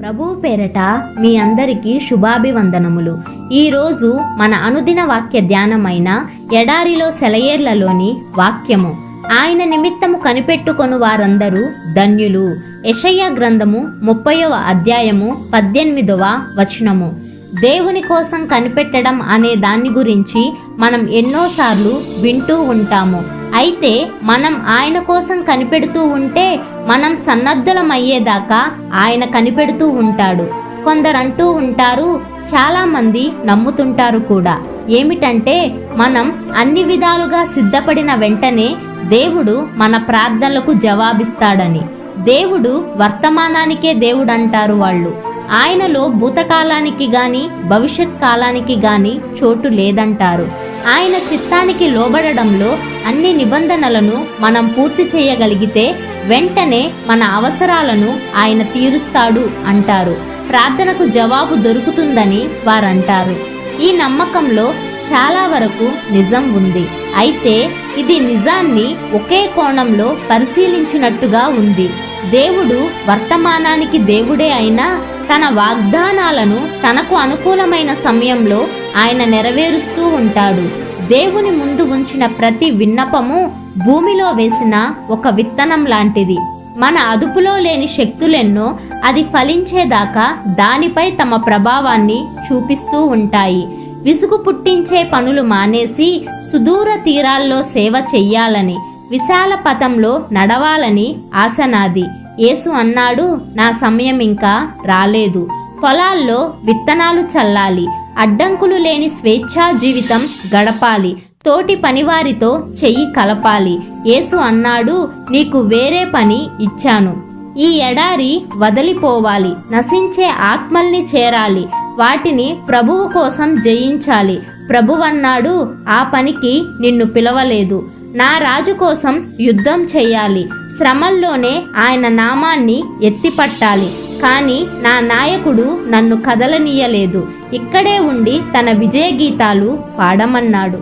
ప్రభువు పేరట మీ అందరికీ శుభాభివందనములు. ఈరోజు మన అనుదిన వాక్య ధ్యానమైన ఎడారిలో సెలయేర్లలోని వాక్యము. ఆయన నిమిత్తము కనిపెట్టుకొను వారందరూ ధన్యులు. యెషయా గ్రంథము 30వ అధ్యాయము 18వ వచనము. దేవుని కోసం కనిపెట్టడం అనే దాని గురించి మనం ఎన్నోసార్లు వింటూ ఉంటాము. అయితే మనం ఆయన కోసం కనిపెడుతూ ఉంటే మనం సన్నద్ధులమయ్యేదాకా ఆయన కనిపెడుతూ ఉంటాడు. కొందరంటూ ఉంటారు, చాలామంది నమ్ముతుంటారు కూడా, ఏమిటంటే మనం అన్ని విధాలుగా సిద్ధపడిన వెంటనే దేవుడు మన ప్రార్థనలకు జవాబిస్తాడని. దేవుడు వర్తమానానికే దేవుడు అంటారు వాళ్ళు. ఆయనలో భూతకాలానికి గాని భవిష్యత్ కాలానికి గాని చోటు లేదంటారు. ఆయన చిత్తానికి లోబడడంలో అన్ని నిబంధనలను మనం పూర్తి చేయగలిగితే వెంటనే మన అవసరాలను ఆయన తీరుస్తాడు అంటారు. ప్రార్థనకు జవాబు దొరుకుతుందని వారంటారు. ఈ నమ్మకంలో చాలా వరకు నిజం ఉంది. అయితే ఇది నిజాన్ని ఒకే కోణంలో పరిశీలించినట్టుగా ఉంది. దేవుడు వర్తమానానికి దేవుడే అయినా తన వాగ్దానాలను తనకు అనుకూలమైన సమయంలో ఆయన నెరవేరుస్తూ ఉంటాడు. దేవుని ముందు ఉంచిన ప్రతి విన్నపము భూమిలో వేసిన ఒక విత్తనం లాంటిది. మన అదుపులో లేని శక్తులెన్నో అది ఫలించేదాకా దానిపై తమ ప్రభావాన్ని చూపిస్తూ ఉంటాయి. విసుగు పుట్టించే పనులు మానేసి సుదూర తీరాల్లో సేవ చెయ్యాలని, విశాల పథంలో నడవాలని ఆశ నాది. యేసు అన్నాడు, నా సమయం ఇంకా రాలేదు. పొలాల్లో విత్తనాలు చల్లాలి, అడ్డంకులు లేని స్వేచ్ఛా జీవితం గడపాలి, తోటి పనివారితో చెయ్యి కలపాలి. యేసు అన్నాడు, నీకు వేరే పని ఇచ్చాను. ఈ ఎడారి వదిలిపోవాలి, నశించే ఆత్మల్ని చేరాలి, వాటిని ప్రభువు కోసం జయించాలి. ప్రభువన్నాడు, ఆ పనికి నిన్ను పిలవలేదు. నా రాజు కోసం యుద్ధం చెయ్యాలి, శ్రమల్లోనే ఆయన నామాన్ని ఎత్తిపట్టాలి. కానీ నా నాయకుడు నన్ను కదలనీయలేదు, ఇక్కడే ఉండి తన విజయ గీతాలు పాడమన్నాడు.